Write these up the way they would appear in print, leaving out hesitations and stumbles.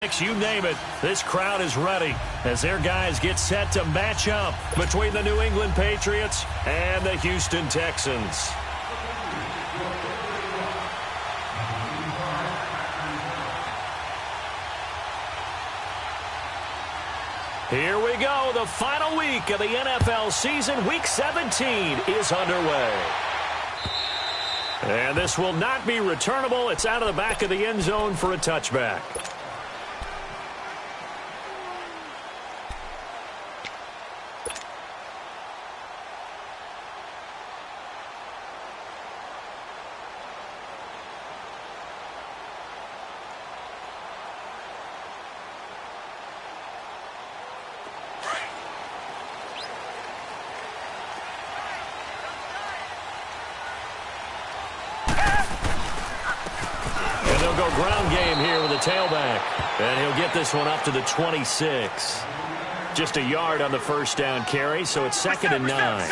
You name it, this crowd is ready as their guys get set to match up between the New England Patriots and the Houston Texans. Here we go. The final week of the NFL season. Week 17 is underway. And this will not be returnable. It's out of the back of the end zone for a touchback. Ground game here with a tailback. And he'll get this one up to the 26. Just a yard on the first down carry, so it's 2nd and 9.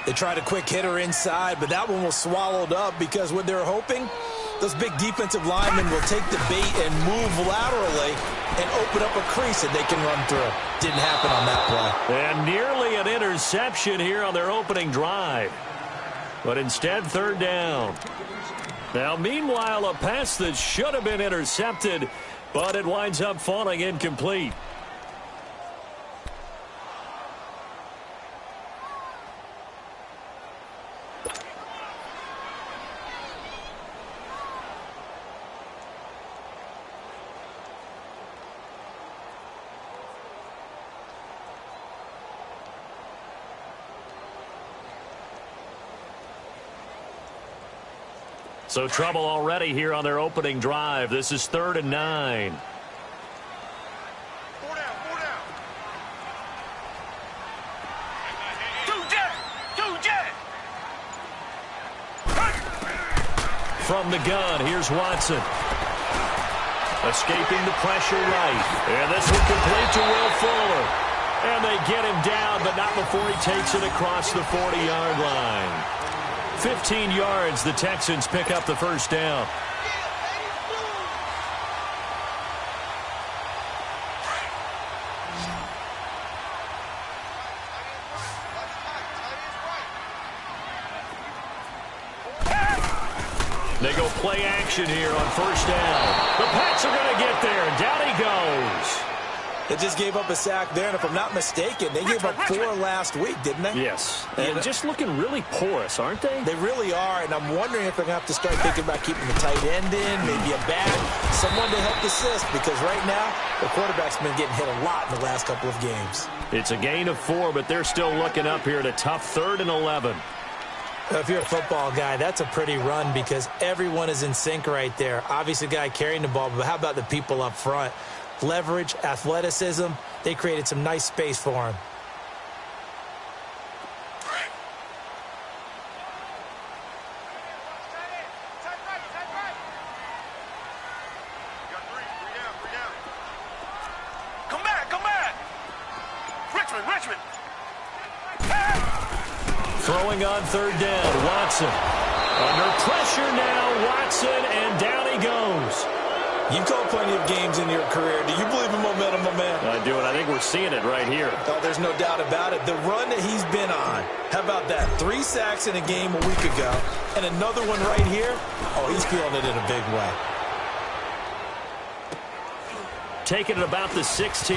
They tried a quick hitter inside, but that one was swallowed up because what they're hoping, those big defensive linemen will take the bait and move laterally and open up a crease that they can run through. Didn't happen on that play. And nearly an interception here on their opening drive. But instead, 3rd down. Now, meanwhile, a pass that should have been intercepted, but it winds up falling incomplete. So trouble already here on their opening drive. This is 3rd and 9. From the gun, here's Watson. Escaping the pressure right. And this will complete to Will Fuller. And they get him down, but not before he takes it across the 40-yard line. 15 yards, the Texans pick up the first down. They go play action here on first down. The Pats are going to get there. Down he goes. They just gave up a sack there, and if I'm not mistaken, they gave up 4 last week, didn't they? Yes. And just looking really porous, aren't they? They really are, and I'm wondering if they're going to have to start thinking about keeping the tight end in, maybe a back, someone to help assist, because right now, the quarterback's been getting hit a lot in the last couple of games. It's a gain of 4, but they're still looking up here at a tough 3rd and 11. If you're a football guy, that's a pretty run because everyone is in sync right there. Obviously, the guy carrying the ball, but how about the people up front? Leverage, athleticism, they created some nice space for him. Come back. Richmond. Throwing on 3rd down, Watson. Under pressure now, Watson, and down he goes. You've called plenty of games in your career. Do you believe in momentum, my man? I do, and I think we're seeing it right here. Oh, there's no doubt about it. The run that he's been on. How about that? 3 sacks in a game a week ago, and another one right here. Oh, he's feeling it in a big way. Taking it about the 16.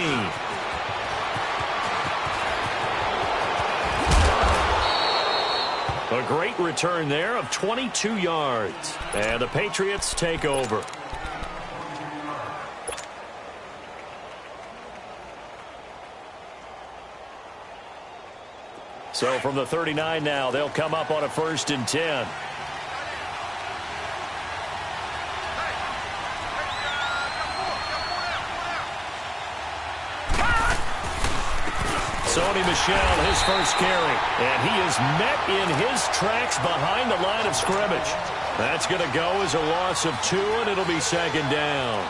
A great return there of 22 yards. And the Patriots take over. So from the 39 now, they'll come up on a 1st and 10. Sony Michel, his first carry. And he is met in his tracks behind the line of scrimmage. That's going to go as a loss of 2, and it'll be 2nd down.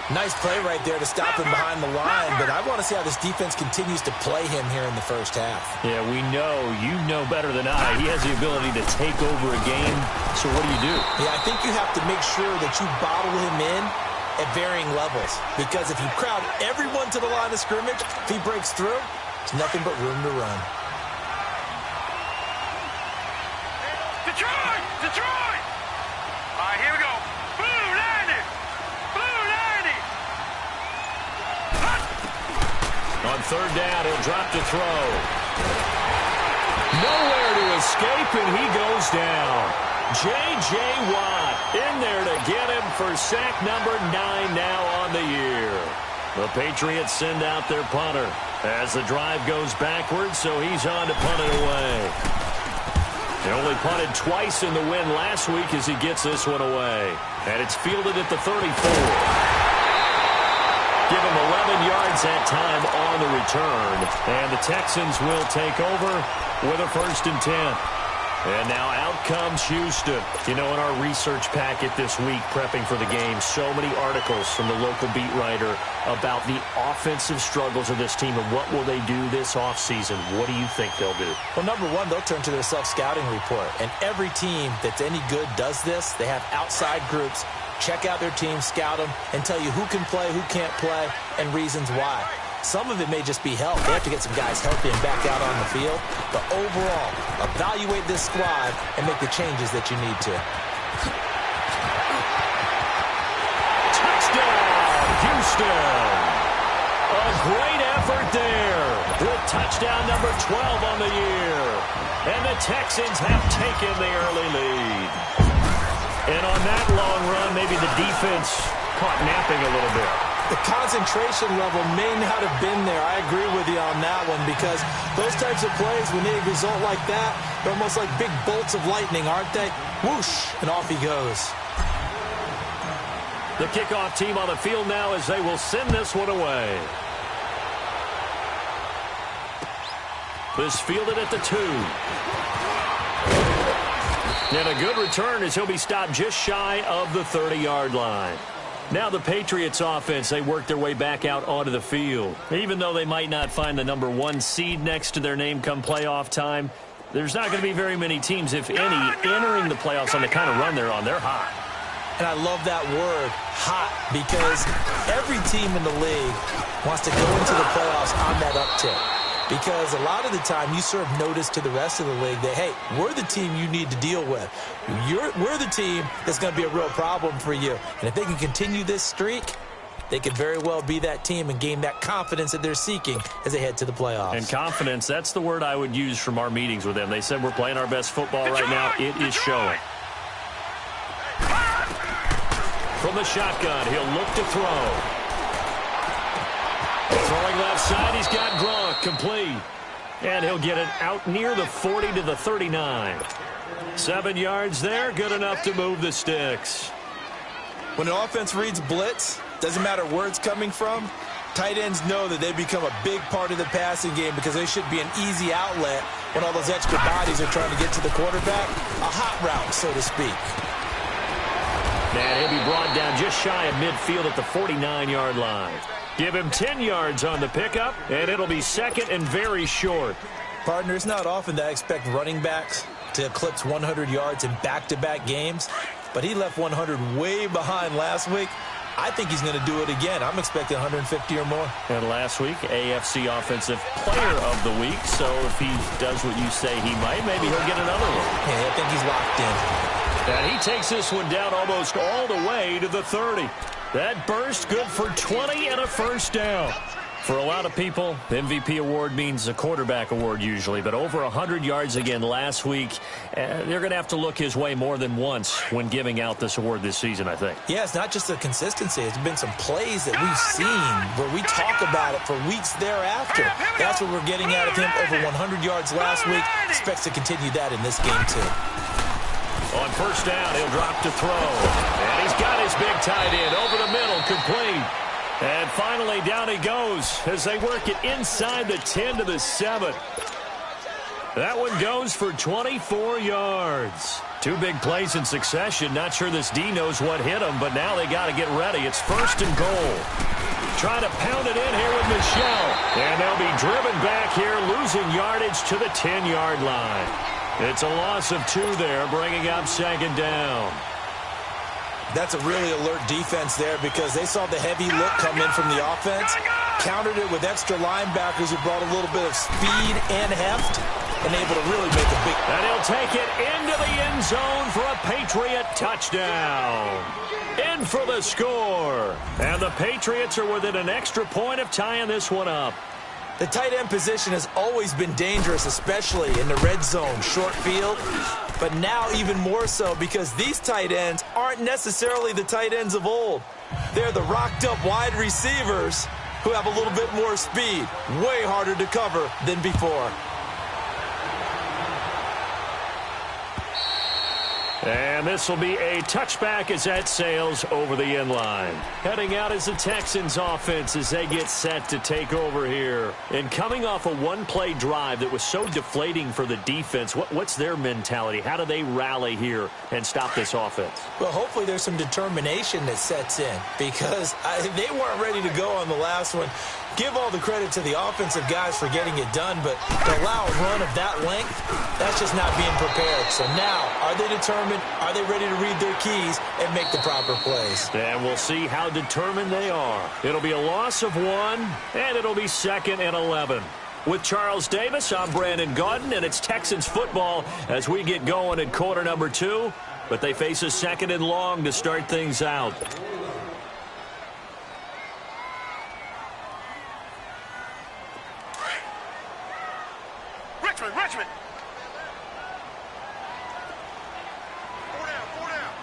Nice play right there to stop him behind the line, but I want to see how this defense continues to play him here in the first half. Yeah, we know, you know better than I. He has the ability to take over a game, so what do? Yeah, I think you have to make sure that you bottle him in at varying levels. Because if you crowd everyone to the line of scrimmage, if he breaks through, there's nothing but room to run. Detroit! Detroit! All right, here we go. Blue 90! Blue 90! On third down, he'll drop to throw. Nowhere to escape, and he goes down. J.J. Watt in there to get him for sack number 9 now on the year. The Patriots send out their punter as the drive goes backwards, so he's on to punt it away. He only punted twice in the win last week as he gets this one away. And it's fielded at the 34. Give him 11 yards that time on the return. And the Texans will take over with a 1st and 10. And now out comes Houston. You know, in our research packet this week, prepping for the game, so many articles from the local beat writer about the offensive struggles of this team and what will they do this offseason. What do you think they'll do? Well, number one, they'll turn to their self-scouting report. And every team that's any good does this. They have outside groups. Check out their team, scout them, and tell you who can play, who can't play, and reasons why. Some of it may just be health. They have to get some guys healthy and back out on the field. But overall, evaluate this squad and make the changes that you need to. Touchdown, Houston! A great effort there with touchdown number 12 on the year. And the Texans have taken the early lead. And on that long run, maybe the defense caught napping a little bit. The concentration level may not have been there. I agree with you on that one because those types of plays, when they result like that, they're almost like big bolts of lightning, aren't they? Whoosh, and off he goes. The kickoff team on the field now as they will send this one away. This fielded at the 2. And a good return as he'll be stopped just shy of the 30-yard line. Now the Patriots offense, they work their way back out onto the field. Even though they might not find the number 1 seed next to their name come playoff time, there's not going to be very many teams, if any, entering the playoffs on the kind of run they're on. They're hot. And I love that word, hot, because every team in the league wants to go into the playoffs on that uptick. Because a lot of the time you serve notice to the rest of the league that, hey, we're the team you need to deal with. We're the team that's going to be a real problem for you. And if they can continue this streak, they could very well be that team and gain that confidence that they're seeking as they head to the playoffs. And confidence, that's the word I would use from our meetings with them. They said we're playing our best football right now. It is showing. From the shotgun, he'll look to throw. Throwing left side, he's got Gronk, complete. And he'll get it out near the 40 to the 39. 7 yards there, good enough to move the sticks. When an offense reads blitz, doesn't matter where it's coming from, tight ends know that they become a big part of the passing game because they should be an easy outlet when all those extra bodies are trying to get to the quarterback. A hot route, so to speak. And he'll be brought down just shy of midfield at the 49-yard line. Give him 10 yards on the pickup, and it'll be second and very short. Partner, it's not often that I expect running backs to eclipse 100 yards in back-to-back games, but he left 100 way behind last week. I think he's going to do it again. I'm expecting 150 or more. And last week, AFC Offensive Player of the Week, so if he does what you say he might, maybe he'll get another one. Yeah, I think he's locked in. And he takes this one down almost all the way to the 30. That burst good for 20 and a first down. For a lot of people, the MVP award means a quarterback award usually, but over 100 yards again last week. They're going to have to look his way more than once when giving out this award this season, I think. Yeah, it's not just the consistency. It's been some plays that we've seen where we talk about it for weeks thereafter. That's what we're getting out of him. Over 100 yards last week. Expects to continue that in this game, too. On first down, he'll drop to throw. And he's got his big tight end over the middle, complete. And finally, down he goes as they work it inside the 10 to the 7. That one goes for 24 yards. 2 big plays in succession. Not sure this D knows what hit him, but now they got to get ready. It's first and goal. Trying to pound it in here with Michel. And they'll be driven back here, losing yardage to the 10-yard line. It's a loss of 2 there, bringing up second down. That's a really alert defense there because they saw the heavy look come in from the offense, countered it with extra linebackers who brought a little bit of speed and heft, and able to really make a big... And he'll take it into the end zone for a Patriot touchdown. In for the score. And the Patriots are within an extra point of tying this one up. The tight end position has always been dangerous, especially in the red zone, short field. But now even more so because these tight ends aren't necessarily the tight ends of old. They're the rocked-up wide receivers who have a little bit more speed. Way harder to cover than before. And this will be a touchback as that sails over the end line. Heading out is the Texans offense as they get set to take over here. And coming off a one-play drive that was so deflating for the defense, what's their mentality? How do they rally here and stop this offense? Well, hopefully there's some determination that sets in because they weren't ready to go on the last one. Give all the credit to the offensive guys for getting it done, but to allow a run of that length, that's just not being prepared. So now, are they determined? Are they ready to read their keys and make the proper plays? And we'll see how determined they are. It'll be a loss of 1, and it'll be 2nd and 11. With Charles Davis, I'm Brandon Gaudin, and it's Texans football as we get going in quarter number 2. But they face a 2nd and long to start things out. Richmond. 4 down.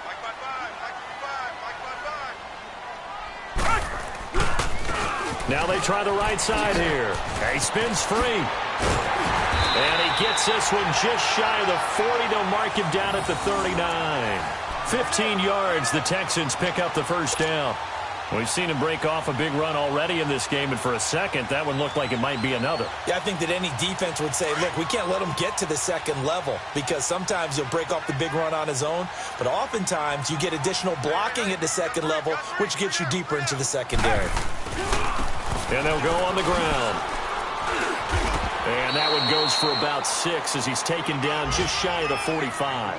Mike by 5. Now they try the right side here. He spins free. And he gets this one just shy of the 40. They'll mark him down at the 39. 15 yards. The Texans pick up the first down. We've seen him break off a big run already in this game, and for a second, that one looked like it might be another. Yeah, I think that any defense would say, look, we can't let him get to the second level because sometimes he'll break off the big run on his own, but oftentimes you get additional blocking at the second level, which gets you deeper into the secondary. And they'll go on the ground. And that one goes for about 6 as he's taken down just shy of the 45.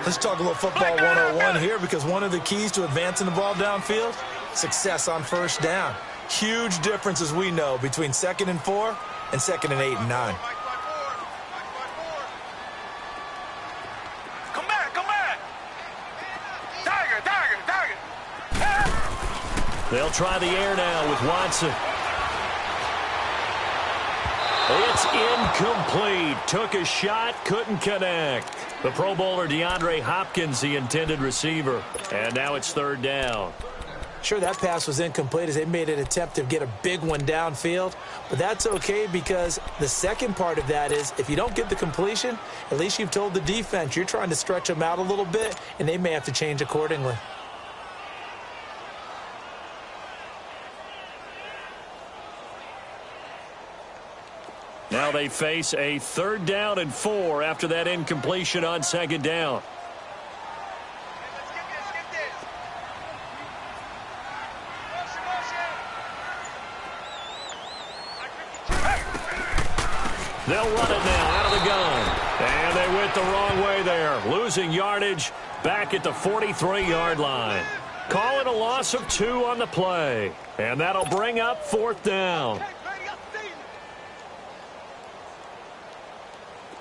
Let's talk a little football 101 here because one of the keys to advancing the ball downfield, success on first down. Huge difference, as we know, between 2nd and 4 and 2nd and 8 and 9. Come back. Tiger. They'll try the air now with Watson. It's incomplete. Took a shot, couldn't connect. The Pro Bowler DeAndre Hopkins, the intended receiver. And now it's 3rd down. Sure, that pass was incomplete as they made an attempt to get a big one downfield. But that's okay because the second part of that is if you don't get the completion, at least you've told the defense you're trying to stretch them out a little bit, and they may have to change accordingly. Now they face a 3rd down and 4 after that incompletion on 2nd down. They'll run it now out of the gun. And they went the wrong way there. Losing yardage back at the 43-yard line. Call it a loss of 2 on the play. And that'll bring up 4th down.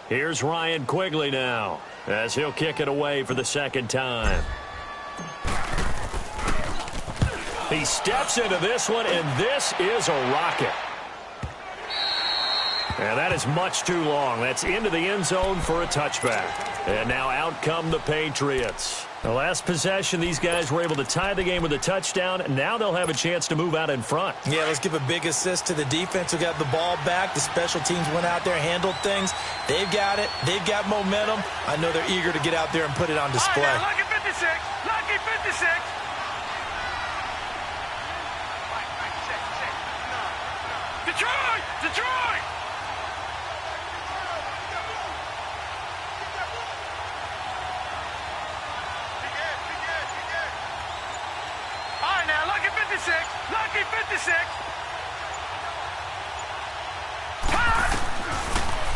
Here's Ryan Quigley now as he'll kick it away for the 2nd time. He steps into this one, and this is a rocket. And that is much too long. That's into the end zone for a touchback. And now out come the Patriots. The last possession, these guys were able to tie the game with a touchdown. Now they'll have a chance to move out in front. Yeah, let's give a big assist to the defense who got the ball back. The special teams went out there, handled things. They've got it. They've got momentum. I know they're eager to get out there and put it on display. All right, now, lucky 56. Lucky 56. Detroit! All right, now, lucky 56. Lucky 56.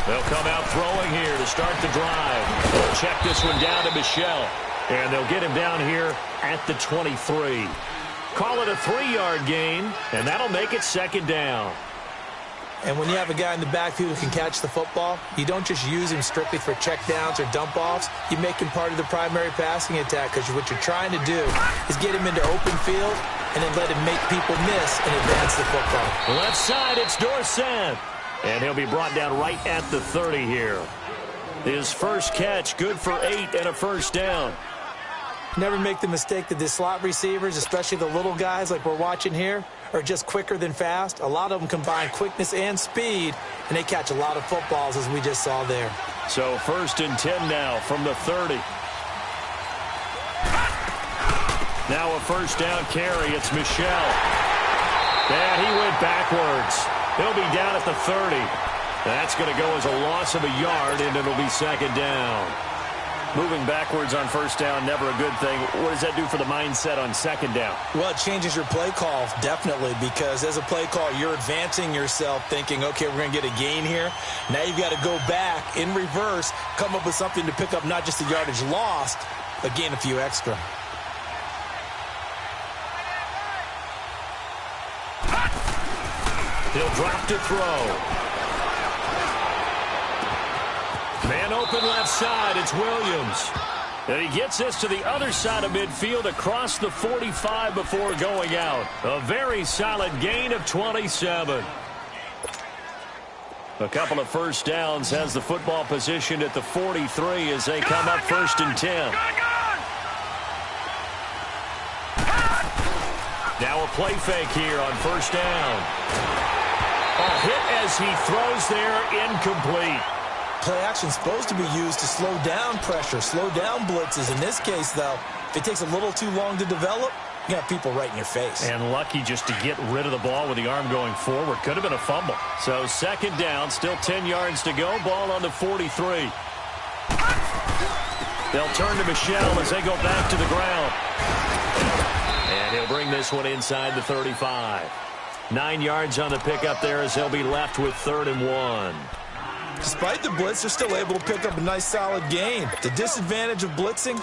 They'll come out throwing here to start the drive. They'll check this one down to Michel. And they'll get him down here at the 23. Call it a 3-yard gain, and that'll make it second down. And when you have a guy in the backfield who can catch the football, you don't just use him strictly for checkdowns or dump-offs. You make him part of the primary passing attack, because what you're trying to do is get him into open field and then let him make people miss and advance the football. Left side, it's Dorsett. And he'll be brought down right at the 30 here. His first catch, good for 8 and a first down. Never make the mistake that the slot receivers, especially the little guys like we're watching here, are just quicker than fast. A lot of them combine quickness and speed, and they catch a lot of footballs, as we just saw there. So 1st and 10 now from the 30. Now a first down carry. It's Michel. And he went backwards. He'll be down at the 30. That's going to go as a loss of a yard, and it'll be second down. Moving backwards on first down, never a good thing. What does that do for the mindset on second down? Well, it changes your play call, definitely, because as a play call, you're advancing yourself thinking, okay, we're going to get a gain here. Now you've got to go back in reverse, come up with something to pick up not just the yardage lost, but gain a few extra. He'll drop to throw. Man open left side, it's Williams. And he gets this to the other side of midfield across the 45 before going out. A very solid gain of 27. A couple of first downs, has the football positioned at the 43 as they come up 1st and 10. Now a play fake here on first down. A hit as he throws there, incomplete. Play action is supposed to be used to slow down pressure, slow down blitzes. In this case, though, if it takes a little too long to develop, you got people right in your face. And lucky just to get rid of the ball with the arm going forward. Could have been a fumble. So second down, still 10 yards to go. Ball on the 43. They'll turn to Michel as they go back to the ground. And he'll bring this one inside the 35. 9 yards on the pickup there as they'll be left with 3rd and 1. Despite the blitz, they're still able to pick up a nice solid gain. The disadvantage of blitzing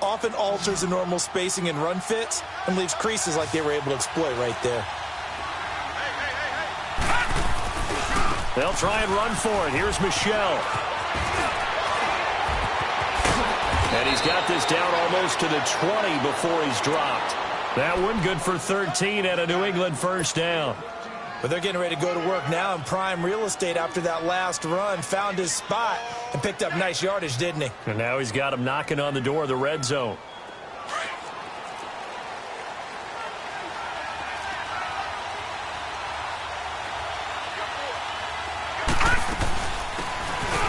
often alters the normal spacing and run fits and leaves creases like they were able to exploit right there. They'll try and run for it. Here's Michel. And he's got this down almost to the 20 before he's dropped. That one good for 13 and a New England first down. But they're getting ready to go to work now in prime real estate after that last run. Found his spot and picked up nice yardage, didn't he? And now he's got him knocking on the door of the red zone.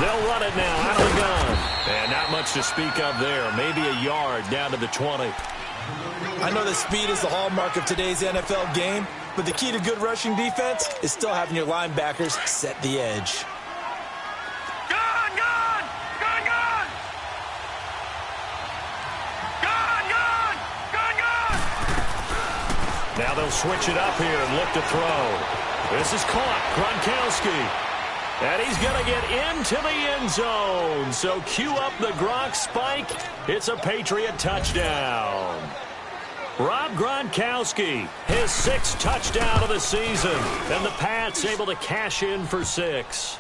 They'll run it now out of the gun. And not much to speak of there. Maybe a yard down to the 20. I know that speed is the hallmark of today's NFL game, but the key to good rushing defense is still having your linebackers set the edge. Gun, gun! Gun, gun! Gun, gun! Gun, gun! Now they'll switch it up here and look to throw. This is caught. Gronkowski. And he's going to get into the end zone. So cue up the Gronk spike. It's a Patriot touchdown. Rob Gronkowski, his 6th touchdown of the season. And the Pats able to cash in for 6.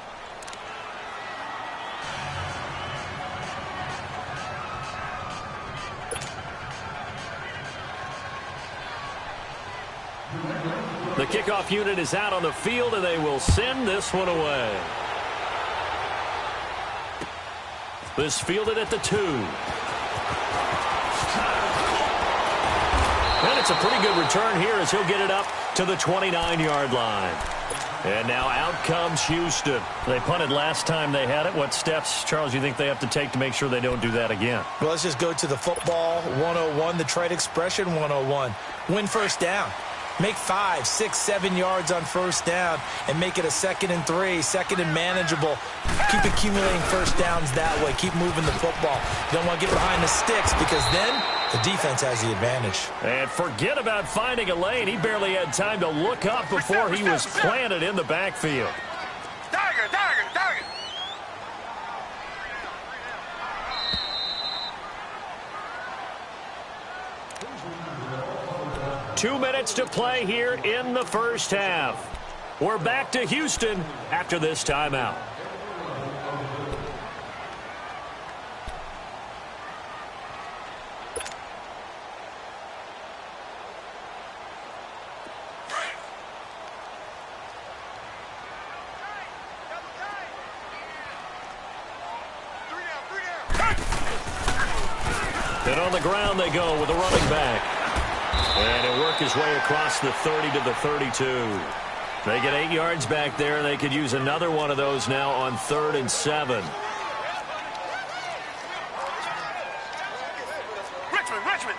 The kickoff unit is out on the field, and they will send this one away. This fielded at the 2. And it's a pretty good return here as he'll get it up to the 29-yard line. And now out comes Houston. They punted last time they had it. What steps, Charles, you think they have to take to make sure they don't do that again? Well, let's just go to the football 101, the trade expression 101. Win first down. Make 5, 6, 7 yards on first down and make it a 2nd and 3, 2nd and manageable. Keep accumulating first downs that way. Keep moving the football. You don't want to get behind the sticks because then the defense has the advantage. And forget about finding a lane. He barely had time to look up before he was planted in the backfield. Tiger, tiger, tiger! 2 minutes to play here in the first half. We're back to Houston after this timeout. And on the ground they go with a running back. And he'll work his way across the 30 to the 32. They get 8 yards back there. They could use another one of those now on 3rd and 7. Richmond.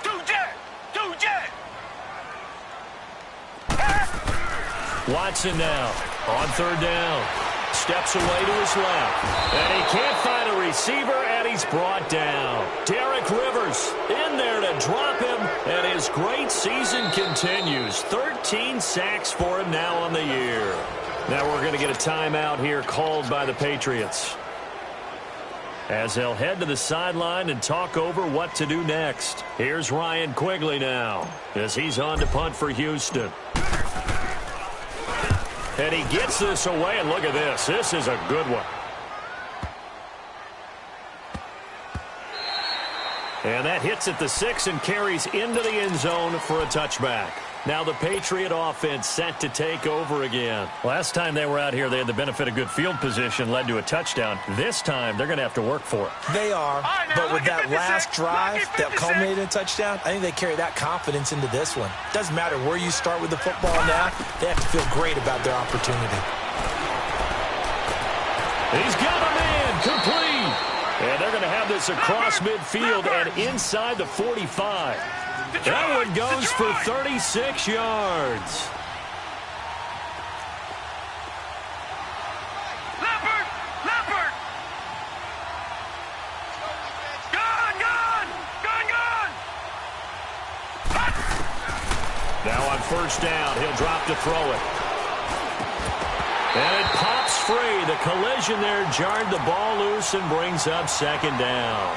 Two jet. Watson now on 3rd down. Steps away to his left. And he can't find a receiver, and he's brought down. Derek Rivers in there to drop him, and his great season continues. 13 sacks for him now on the year. Now we're going to get a timeout here called by the Patriots, as they'll head to the sideline and talk over what to do next. Here's Ryan Quigley now, as he's on to punt for Houston. And he gets this away, and look at this. This is a good one. And that hits at the 6 and carries into the end zone for a touchback. Now the Patriot offense set to take over again. Last time they were out here, they had the benefit of good field position, led to a touchdown. This time, they're going to have to work for it. They are, but with that last drive that culminated in a touchdown, I think they carry that confidence into this one. Doesn't matter where you start with the football now, they have to feel great about their opportunity. He's got a man complete. And they're going to have this across midfield and inside the 45. That one goes for 36 yards. Leopard! Gone! Now on 1st down, he'll drop to throw it. And it pops free. The collision there jarred the ball loose and brings up 2nd down.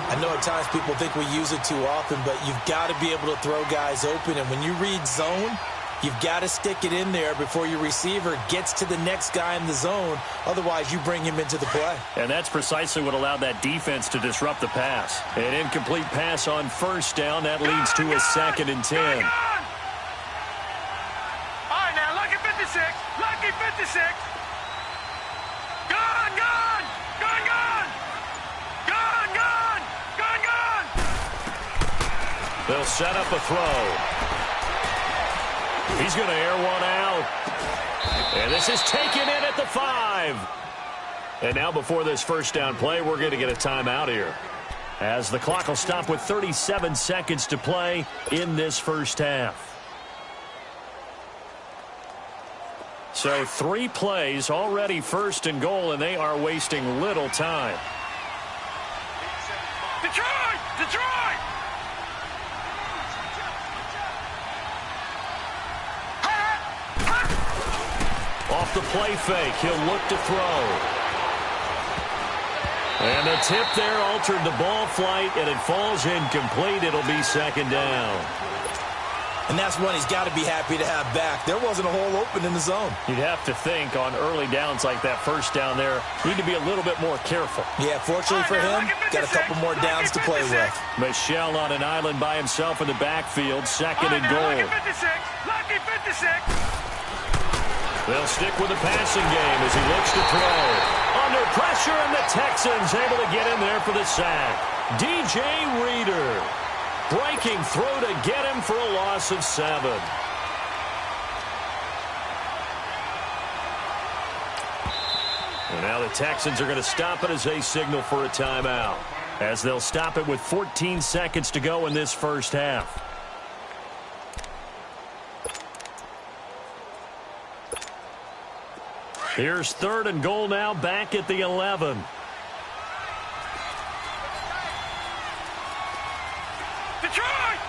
I know at times people think we use it too often, but you've got to be able to throw guys open. And when you read zone, you've got to stick it in there before your receiver gets to the next guy in the zone. Otherwise, you bring him into the play. And that's precisely what allowed that defense to disrupt the pass. An incomplete pass on 1st down. That leads to a 2nd and 10. All right, now, lucky 56. They'll set up a throw. He's going to air one out. And this is taken in at the 5. And now before this 1st down play, we're going to get a timeout here, as the clock will stop with 37 seconds to play in this first half. So 3 plays, already 1st and goal, and they are wasting little time. Detroit! Off the play fake, he'll look to throw. And the tip there altered the ball flight, and it falls incomplete. It'll be 2nd down. And that's one he's got to be happy to have back. There wasn't a hole open in the zone. You'd have to think on early downs like that 1st down there, need to be a little bit more careful. Yeah, fortunately for him, got a couple more downs to play with. Michel on an island by himself in the backfield, 2nd and goal. Lucky 56. They'll stick with the passing game as he looks to throw. Under pressure, and the Texans able to get in there for the sack. DJ Reader breaking through to get him for a loss of 7. And now the Texans are going to stop it as they signal for a timeout, as they'll stop it with 14 seconds to go in this first half. Here's 3rd and goal now, back at the 11. Detroit!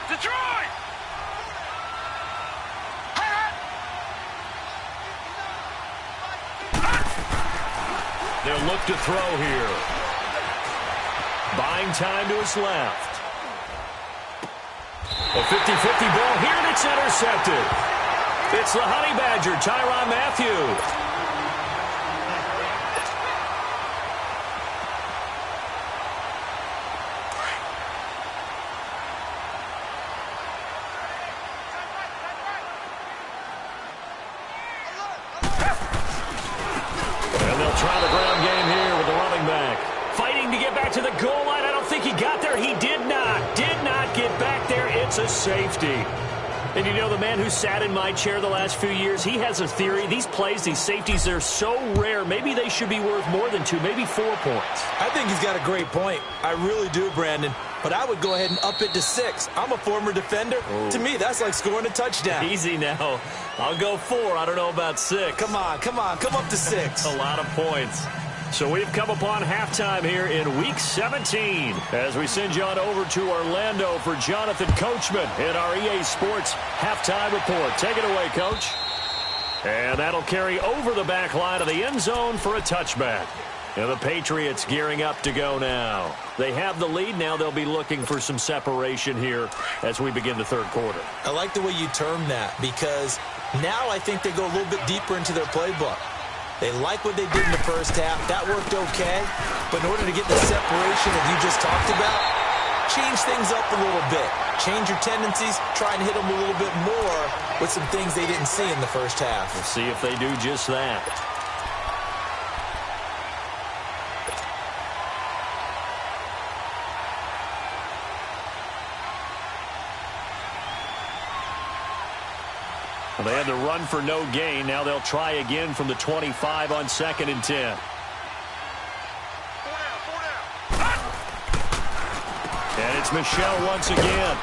They'll look to throw here. Buying time to his left. A 50-50 ball here, and it's intercepted. It's the Honey Badger, Tyrann Mathieu. Try the ground game here with the running back. Fighting to get back to the goal line. I don't think he got there. He did not get back there. It's a safety. And you know, the man who sat in my chair the last few years, he has a theory. These plays, these safeties, they're so rare. Maybe they should be worth more than 2, maybe 4 points. I think he's got a great point. I really do, Brandon. But I would go ahead and up it to 6. I'm a former defender. Ooh. To me, that's like scoring a touchdown. Easy now. I'll go 4. I don't know about 6. Come on. Come up to 6. A lot of points. So we've come upon halftime here in Week 17 as we send you on over to Orlando for Jonathan Coachman in our EA Sports Halftime Report. Take it away, Coach. And that'll carry over the back line of the end zone for a touchback. And the Patriots gearing up to go now. They have the lead. Now they'll be looking for some separation here as we begin the third quarter. I like the way you term that because now I think they go a little bit deeper into their playbook. They like what they did in the first half. That worked okay. But in order to get the separation that you just talked about, change things up a little bit. Change your tendencies. Try and hit them a little bit more with some things they didn't see in the first half. We'll see if they do just that. Well, they had to run for no gain. Now they'll try again from the 25 on 2nd and 10. And it's Michel once again.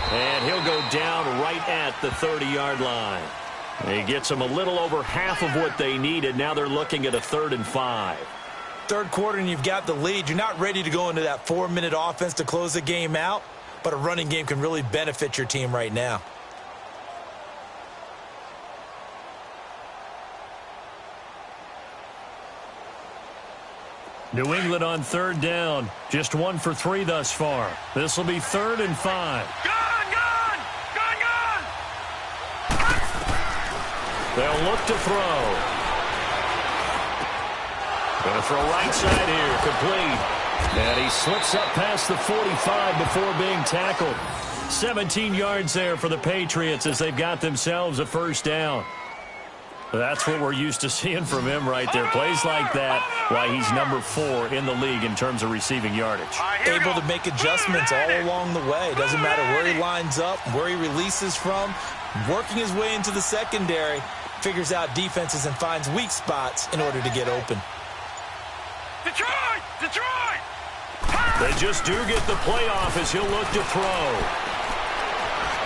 And he'll go down right at the 30-yard line. He gets them a little over half of what they needed. Now they're looking at a 3rd and 5. Third quarter and you've got the lead. You're not ready to go into that 4-minute offense to close the game out, but a running game can really benefit your team right now. New England on 3rd down. Just 1 for 3 thus far. This will be 3rd and 5. Gone! They'll look to throw. Going to throw right side here. Complete. And he slips up past the 45 before being tackled. 17 yards there for the Patriots as they've got themselves a 1st down. That's what we're used to seeing from him right there. Plays like that, why he's number 4 in the league in terms of receiving yardage. Able to make adjustments all along the way. Doesn't matter where he lines up, where he releases from. Working his way into the secondary, figures out defenses and finds weak spots in order to get open. Detroit! They just do get the playoff as he'll look to throw.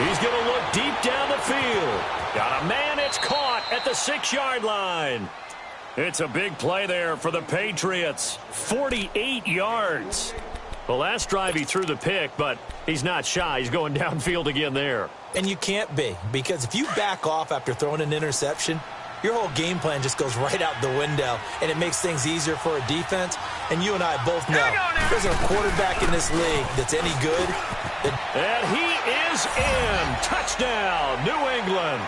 He's going to look deep down the field. Got a man, it's caught at the 6-yard line. It's a big play there for the Patriots. 48 yards. The last drive he threw the pick, but he's not shy. He's going downfield again there. And you can't be, because if you back off after throwing an interception, your whole game plan just goes right out the window, and it makes things easier for a defense. And you and I both know there's a quarterback in this league that's any good. And he is in. Touchdown, New England.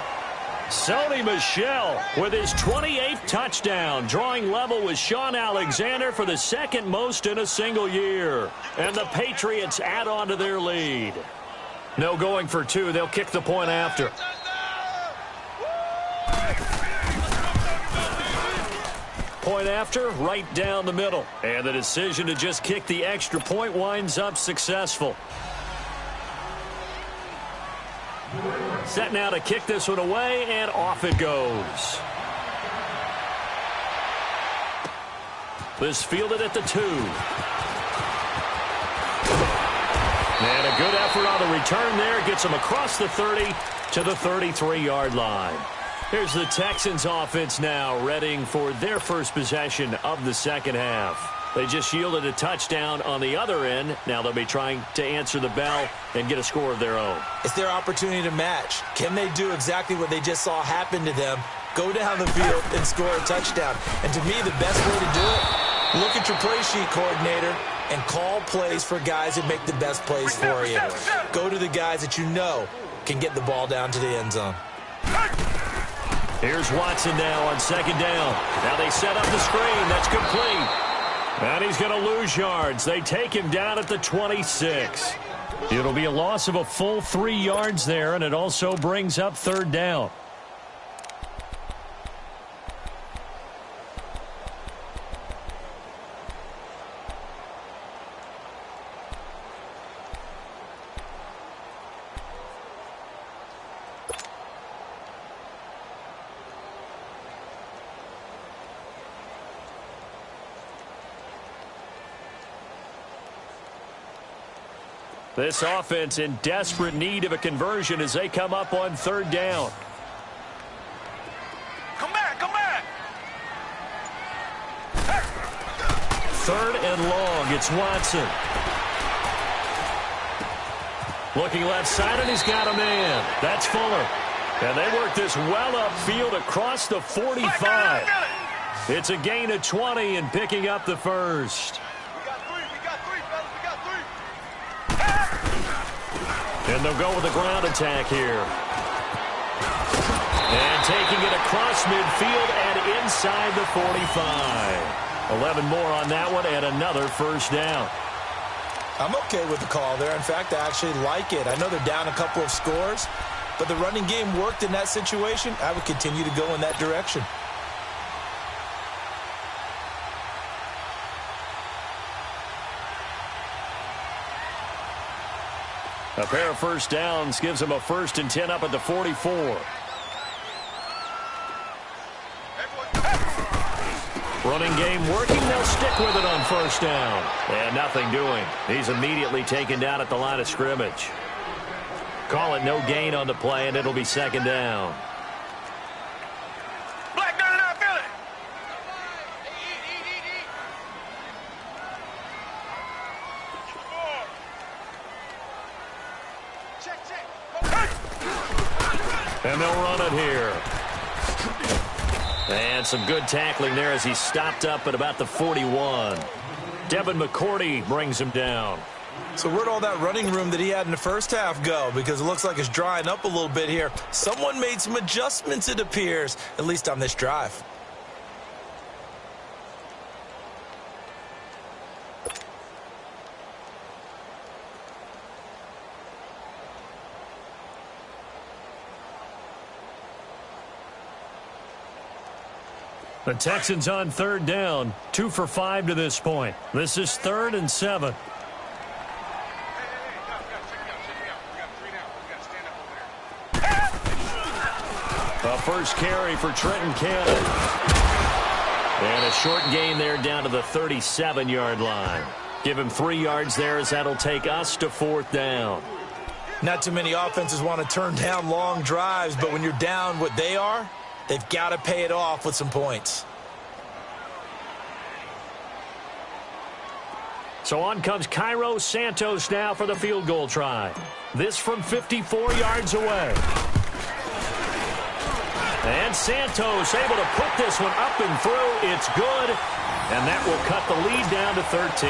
Sony Michel with his 28th touchdown, drawing level with Sean Alexander for the 2nd most in a single year. And the Patriots add on to their lead. No going for 2. They'll kick the point after. Point after, right down the middle. And the decision to just kick the extra point winds up successful. Set now to kick this one away, and off it goes. This fielded at the 2. And a good effort on the return there. Gets him across the 30 to the 33-yard line. Here's the Texans offense now, readying for their first possession of the second half. They just yielded a touchdown on the other end. Now they'll be trying to answer the bell and get a score of their own. It's their opportunity to match. Can they do exactly what they just saw happen to them? Go down the field and score a touchdown. And to me, the best way to do it Look at your play sheet, coordinator, and call plays for guys that make the best plays for you. Go to the guys that you know can get the ball down to the end zone. Here's Watson now on second down. Now they set up the screen. That's complete. And he's going to lose yards. They take him down at the 26. It'll be a loss of a full 3 yards there, and it also brings up third down. This offense in desperate need of a conversion as they come up on third down. Come back, come back. Third and long, it's Watson. Looking left side, and he's got a man. That's Fuller. And they work this well upfield across the 45. It's a gain of 20 and picking up the first. And they'll go with a ground attack here. And taking it across midfield and inside the 45. 11 more on that one and another first down. I'm okay with the call there. In fact, I actually like it. I know they're down a couple of scores, but the running game worked in that situation. I would continue to go in that direction. A pair of first downs gives them a 1st and 10 up at the 44. Running game working. They'll stick with it on first down. And nothing doing. He's immediately taken down at the line of scrimmage. Call it no gain on the play, and it'll be second down. Black 99, feel it. And they'll run it here. And some good tackling there as he stopped up at about the 41. Devin McCourty brings him down. So where'd all that running room that he had in the first half go? Because it looks like it's drying up a little bit here. Someone made some adjustments, it appears, at least on this drive. The Texans on third down, 2 for 5 to this point. This is 3rd and 7. A first carry for Trenton Cannon. And a short gain there down to the 37-yard line. Give him 3 yards there as that'll take us to 4th down. Not too many offenses want to turn down long drives, but when you're down what they are, they've got to pay it off with some points. So on comes Cairo Santos now for the field goal try. This from 54 yards away. And Santos able to put this one up and through. It's good. And that will cut the lead down to 13.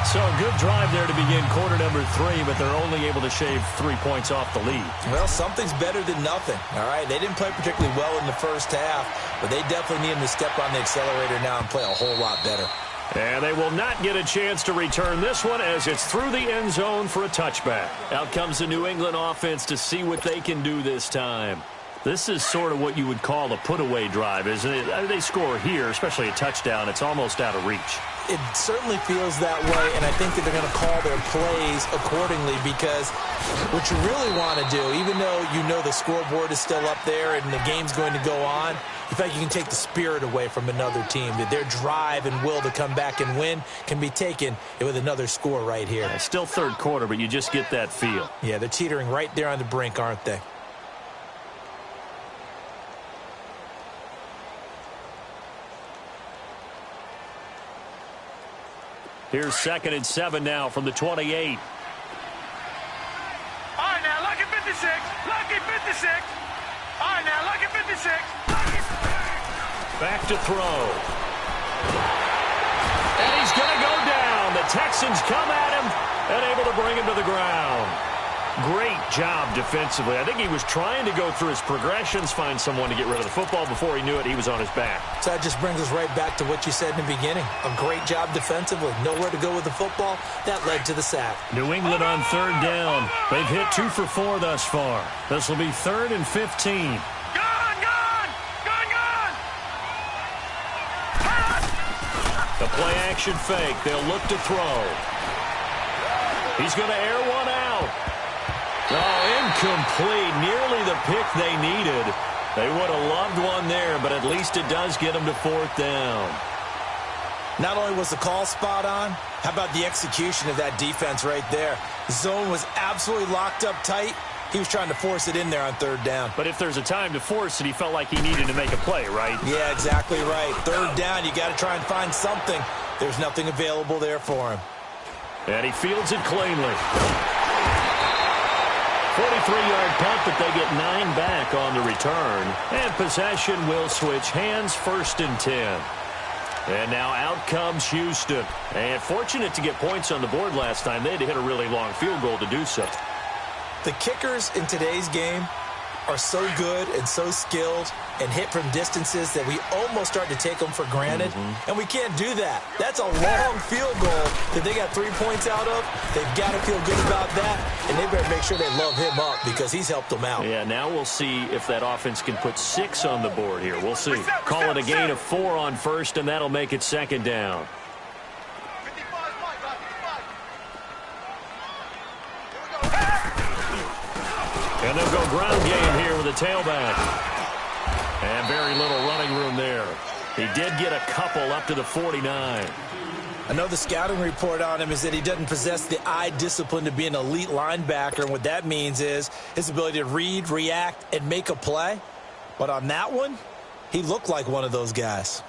So a good drive there to begin quarter number 3, but they're only able to shave 3 points off the lead. Well, something's better than nothing, all right? They didn't play particularly well in the first half, but they definitely need them to step on the accelerator now and play a whole lot better. And they will not get a chance to return this one as it's through the end zone for a touchback. Out comes the New England offense to see what they can do this time. This is sort of what you would call a put-away drive, isn't it? I mean, they score here, especially a touchdown. It's almost out of reach. It certainly feels that way, and I think that they're going to call their plays accordingly because what you really want to do, even though you know the scoreboard is still up there and the game's going to go on, in fact, you can take the spirit away from another team. That their drive and will to come back and win can be taken with another score right here. It's still third quarter, but you just get that feel. Yeah, they're teetering right there on the brink, aren't they? Here's 2nd and 7 now from the 28. All right, now, lucky 56. Lucky 56. All right, now, lucky 56. Back to throw. And he's going to go down. The Texans come at him and able to bring him to the ground. Great job defensively. I think he was trying to go through his progressions, find someone to get rid of the football. Before he knew it, he was on his back. So that just brings us right back to what you said in the beginning. A great job defensively. Nowhere to go with the football. That led to the sack. New England on third down. They've hit 2 for 4 thus far. This will be 3rd and 15. The play-action fake. They'll look to throw. He's going to air one out. Oh, incomplete. Nearly the pick they needed. They would have loved one there, but at least it does get them to 4th down. Not only was the call spot on, how about the execution of that defense right there? The zone was absolutely locked up tight. He was trying to force it in there on 3rd down. But if there's a time to force it, he felt like he needed to make a play, right? Yeah, exactly right. 3rd down, you got to try and find something. There's nothing available there for him. And he fields it cleanly. 43-yard punt, but they get 9 back on the return. And possession will switch hands, 1st and 10. And now out comes Houston. And fortunate to get points on the board last time. They had to hit a really long field goal to do so. The kickers in today's game are so good and so skilled and hit from distances that we almost start to take them for granted. And we can't do that. That's a long field goal that they got 3 points out of. They've got to feel good about that, and they better make sure they love him up because he's helped them out. Yeah, now we'll see if that offense can put 6 on the board here. We'll see. Call it a gain of 4 on 1st, and that'll make it 2nd down. And they'll go ground game here with a tailback. And very little running room there. He did get a couple up to the 49. I know the scouting report on him is that he doesn't possess the eye discipline to be an elite linebacker. And what that means is his ability to read, react, and make a play. But on that one, he looked like one of those guys.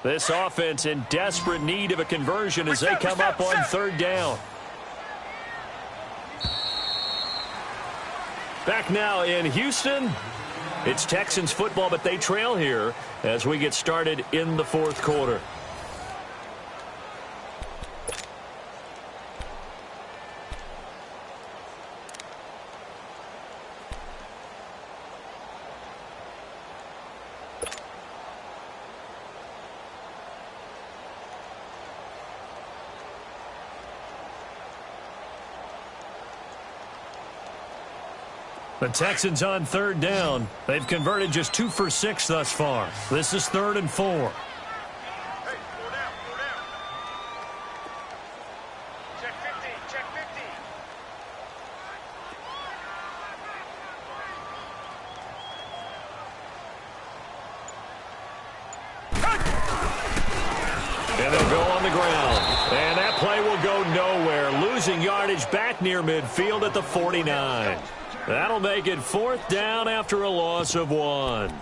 This offense in desperate need of a conversion as they come up on 3rd down. Back now in Houston. It's Texans football, but they trail here as we get started in the 4th quarter. The Texans on 3rd down. They've converted just 2 for 6 thus far. This is 3rd and 4. Hey, slow down, slow down. Check 50, check 50. And they'll go on the ground. And that play will go nowhere. Losing yardage back near midfield at the 49. That'll make it 4th down after a loss of 1.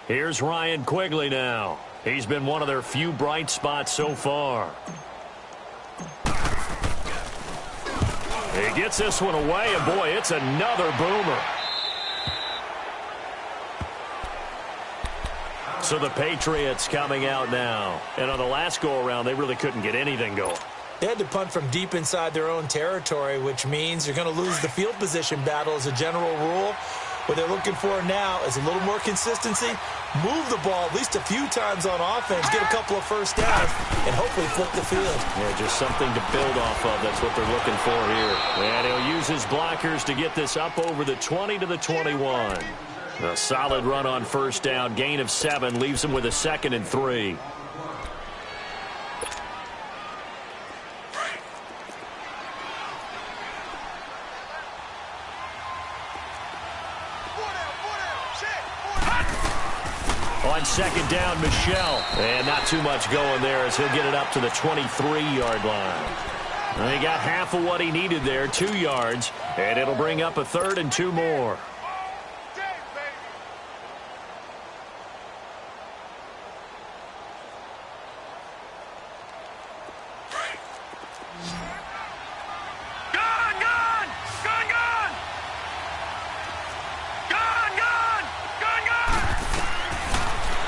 Here's Ryan Quigley now. He's been one of their few bright spots so far. He gets this one away, and boy, it's another boomer. So the Patriots coming out now. And on the last go-around, they really couldn't get anything going. They had to punt from deep inside their own territory, which means you're going to lose the field position battle as a general rule. What they're looking for now is a little more consistency, move the ball at least a few times on offense, get a couple of first downs, and hopefully flip the field. Yeah, just something to build off of. That's what they're looking for here. And he'll use his blockers to get this up over the 20 to the 21. A solid run on 1st down, gain of 7, leaves him with a 2nd and 3. On 2nd down, Michel. And not too much going there as he'll get it up to the 23-yard line. He got half of what he needed there, 2 yards, and it'll bring up a 3rd and 2 more.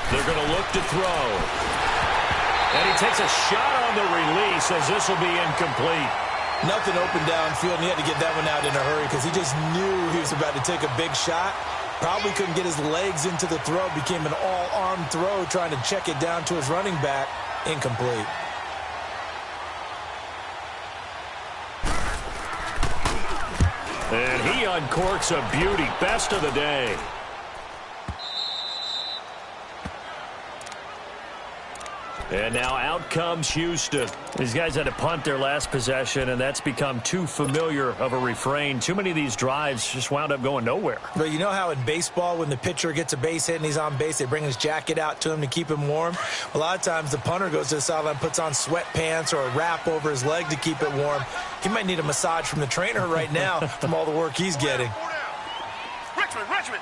They're going to look to throw. And he takes a shot on the release as this will be incomplete. Nothing open downfield, and he had to get that one out in a hurry because he just knew he was about to take a big shot. Probably couldn't get his legs into the throw. Became an all-arm throw, trying to check it down to his running back. Incomplete. And he uncorks a beauty. Best of the day. And now out comes Houston. These guys had to punt their last possession, and that's become too familiar of a refrain. Too many of these drives just wound up going nowhere. But you know how in baseball, when the pitcher gets a base hit and he's on base, they bring his jacket out to him to keep him warm? A lot of times the punter goes to the sideline, puts on sweatpants or a wrap over his leg to keep it warm. He might need a massage from the trainer right now from all the work he's getting. Richmond.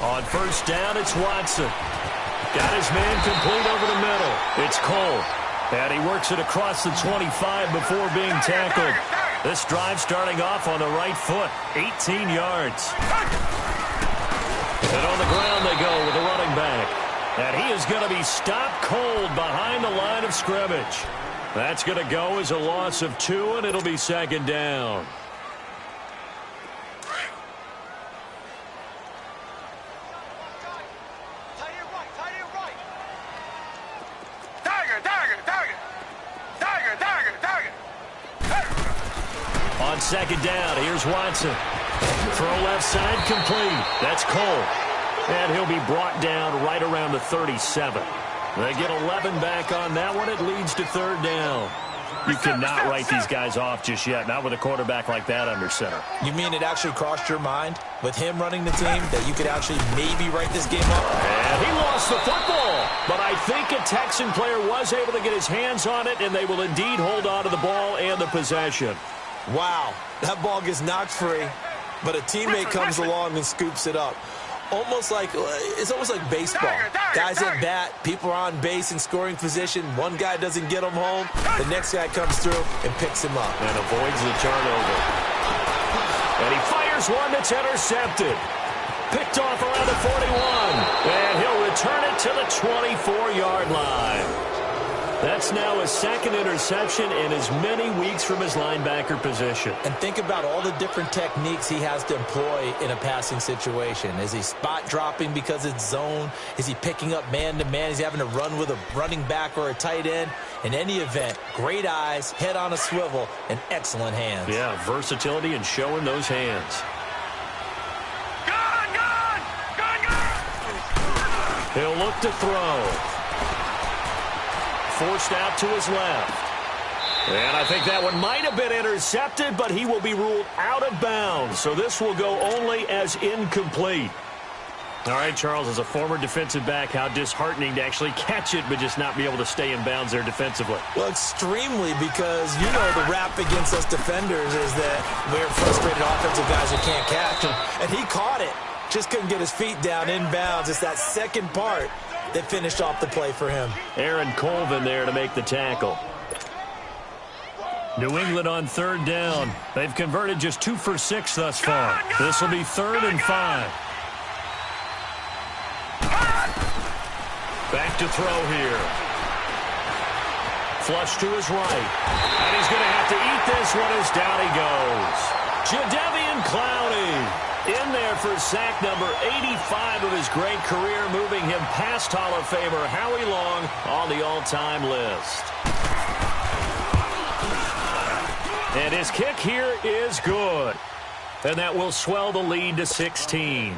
On first down, it's Watson. Got his man complete over the middle. It's Cole. And he works it across the 25 before being tackled. This drive starting off on the right foot. 18 yards. And on the ground they go with the running back. And he is going to be stopped cold behind the line of scrimmage. That's going to go as a loss of 2, and it'll be 2nd down. On 2nd down, here's Watson. Throw left side complete. That's Cole. And he'll be brought down right around the 37. They get 11 back on that one. It leads to 3rd down. You cannot write these guys off just yet, not with a quarterback like that under center. You mean it actually crossed your mind with him running the team that you could actually maybe write this game up? And he lost the football. But I think a Texan player was able to get his hands on it, and they will indeed hold on to the ball and the possession. Wow, that ball gets knocked free, but a teammate comes along and scoops it up. It's almost like baseball. Guys at bat, people are on base in scoring position. One guy doesn't get him home. The next guy comes through and picks him up. And avoids the turnover. And he fires one that's intercepted. Picked off around the 41. And he'll return it to the 24-yard line. That's now his 2nd interception in as many weeks from his linebacker position. And think about all the different techniques he has to employ in a passing situation. Is he spot dropping because it's zone? Is he picking up man-to-man? Is he having to run with a running back or a tight end? In any event, great eyes, head on a swivel, and excellent hands. Yeah, versatility and showing those hands. He'll look to throw. Forced out to his left. And I think that one might have been intercepted, but he will be ruled out of bounds. So this will go only as incomplete. All right, Charles, as a former defensive back, how disheartening to actually catch it but just not be able to stay in bounds there defensively. Well, extremely, because you know the rap against us defenders is that we're frustrated offensive guys who can't catch him. And he caught it. Just couldn't get his feet down in bounds. It's that second part that finished off the play for him. Aaron Colvin there to make the tackle. New England on 3rd down. They've converted just 2 for 6 thus far. This will be 3rd and 5. Back to throw here. Flush to his right. And he's going to have to eat this one as down he goes. Jadeveon Clowney in there for sack number 85 of his great career, moving him past Hall of Famer Howie Long on the all-time list. And his kick here is good. And that will swell the lead to 16.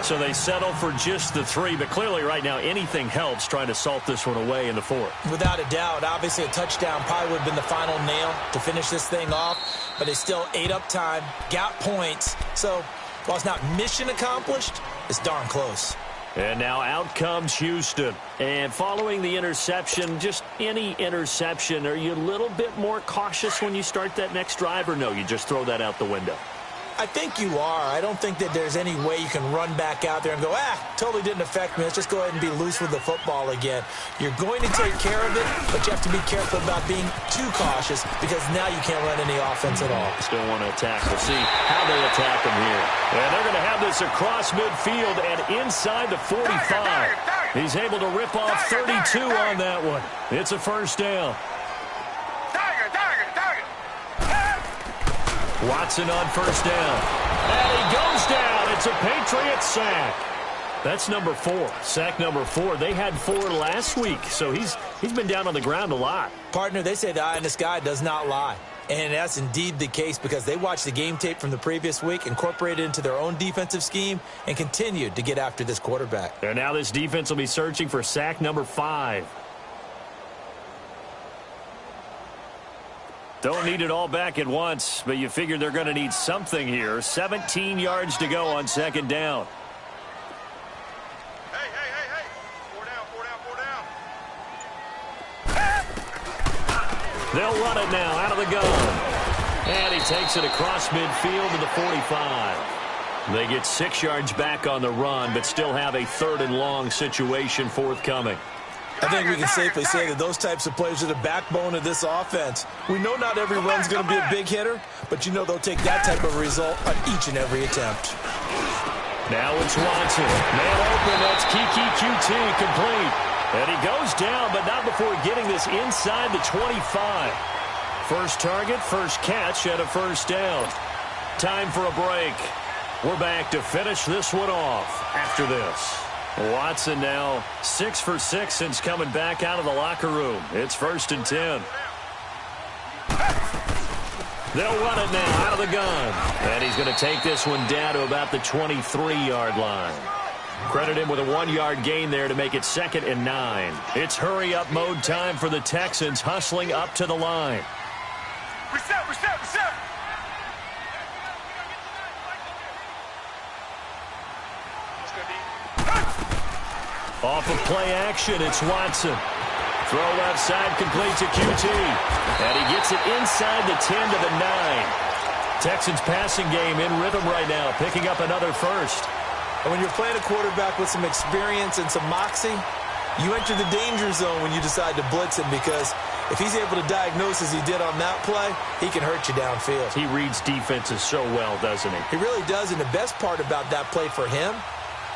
So they settle for just the 3, but clearly right now anything helps trying to salt this one away in the 4th. Without a doubt, obviously a touchdown probably would have been the final nail to finish this thing off, but they still ate up time, got points. So while it's not mission accomplished, it's darn close. And now out comes Houston. And following the interception, just any interception, are you a little bit more cautious when you start that next drive, or no, you just throw that out the window? I think you are. I don't think that there's any way you can run back out there and go, totally didn't affect me. Let's just go ahead and be loose with the football again. You're going to take care of it, but you have to be careful about being too cautious because now you can't run any offense at all. Still want to attack. We'll see how they attack them here. And they're going to have this across midfield and inside the 45. He's able to rip off 32 on that one. It's a first down. Watson on first down. And he goes down. It's a Patriots sack. That's number 4. Sack number 4. They had 4 last week, so he's been down on the ground a lot. Partner, they say the eye in the sky does not lie. And that's indeed the case because they watched the game tape from the previous week, incorporated it into their own defensive scheme, and continued to get after this quarterback. And now this defense will be searching for sack number 5. Don't need it all back at once, but you figure they're going to need something here. 17 yards to go on second down. Hey. 4 down. They'll run it now out of the gun. And he takes it across midfield to the 45. They get 6 yards back on the run, but still have a 3rd and long situation forthcoming. I think we can safely say that those types of plays are the backbone of this offense. We know not every run's going to be a big hitter, but you know they'll take that type of result on each and every attempt. Now it's Watson. Man open, that's Kiki QT complete. And he goes down, but not before getting this inside the 25. First target, first catch, and a first down. Time for a break. We're back to finish this one off after this. Watson now 6 for 6 since coming back out of the locker room. It's 1st and 10. They'll run it now out of the gun. And he's going to take this one down to about the 23-yard line. Credit him with a 1-yard gain there to make it 2nd and 9. It's hurry-up mode time for the Texans, hustling up to the line. Reset. Off of play action, it's Watson. Throw left side, complete to QT. And he gets it inside the 10 to the 9. Texans passing game in rhythm right now, picking up another first. And when you're playing a quarterback with some experience and some moxie, you enter the danger zone when you decide to blitz him because if he's able to diagnose as he did on that play, he can hurt you downfield. He reads defenses so well, doesn't he? He really does, and the best part about that play for him,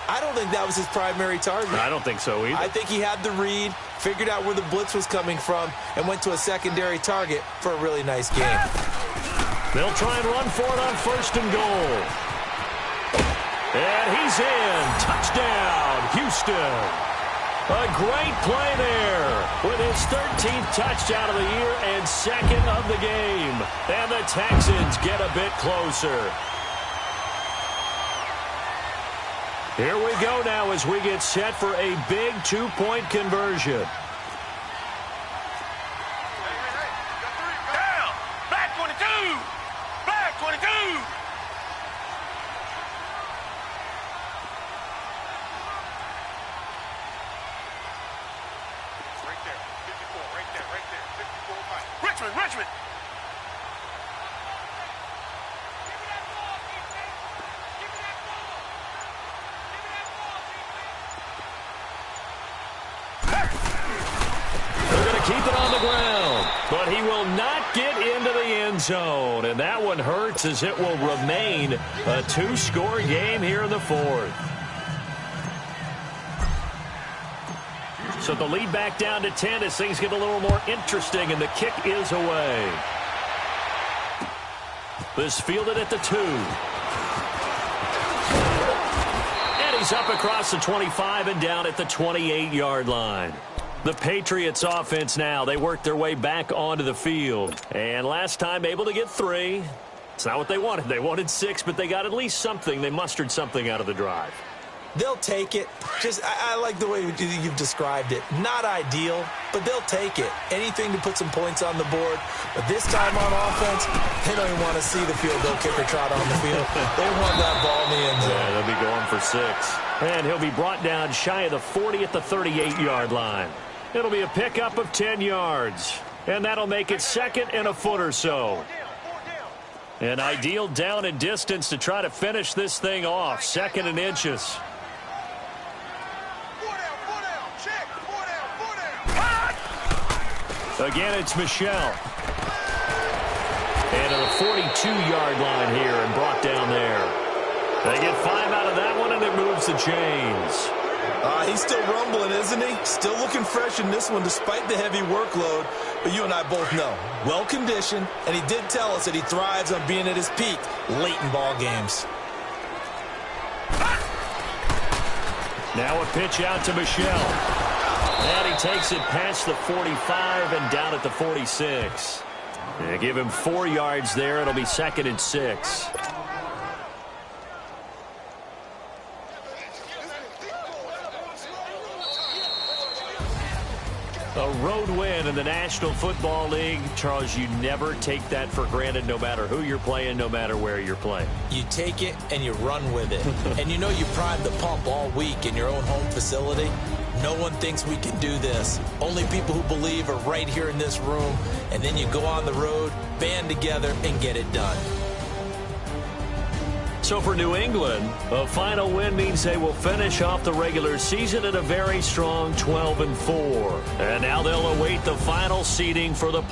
I don't think that was his primary target. I don't think so either. I think he had the read, figured out where the blitz was coming from, and went to a secondary target for a really nice game. They'll try and run for it on 1st and goal. And he's in. Touchdown, Houston. A great play there with his 13th touchdown of the year and 2nd of the game. And the Texans get a bit closer. Here we go now as we get set for a big 2-point conversion. Down. Black 22. Black 22. Right there. 54. Right there. 54. Richmond. Keep it on the ground, but he will not get into the end zone, and that one hurts as it will remain a 2-score game here in the 4th. So the lead back down to 10 as things get a little more interesting, and the kick is away. This fielded at the 2. And he's up across the 25 and down at the 28-yard line. The Patriots offense now, they work their way back onto the field. And last time able to get 3. It's not what they wanted. They wanted 6, but they got at least something. They mustered something out of the drive. They'll take it. I like the way you've described it. Not ideal, but they'll take it. Anything to put some points on the board. But this time on offense, They don't even want to see the field goal kicker trot on the field. They want that ball in the end zone. Yeah, they'll be going for 6. And he'll be brought down shy of the 40 at the 38-yard line. It'll be a pickup of 10 yards. And that'll make it 2nd and a foot or so. An ideal down and distance to try to finish this thing off. 2nd and inches. Again, it's Michel. And to the 42-yard line here and brought down there. They get 5 out of that one, and it moves the chains. He's still rumbling, isn't he? Still looking fresh in this one despite the heavy workload. But you and I both know, well-conditioned, and he did tell us that he thrives on being at his peak late in ball games. Now a pitch out to Michel. And he takes it past the 45 and down at the 46. They give him 4 yards there. It'll be 2nd and 6. A road win in the National Football League. Charles, you never take that for granted no matter who you're playing, no matter where you're playing. You take it and you run with it. And you know you primed the pump all week in your own home facility. No one thinks we can do this. Only people who believe are right here in this room. And then you go on the road, band together, and get it done. So for New England, a final win means they will finish off the regular season at a very strong 12-4. And now they'll await the final seeding for the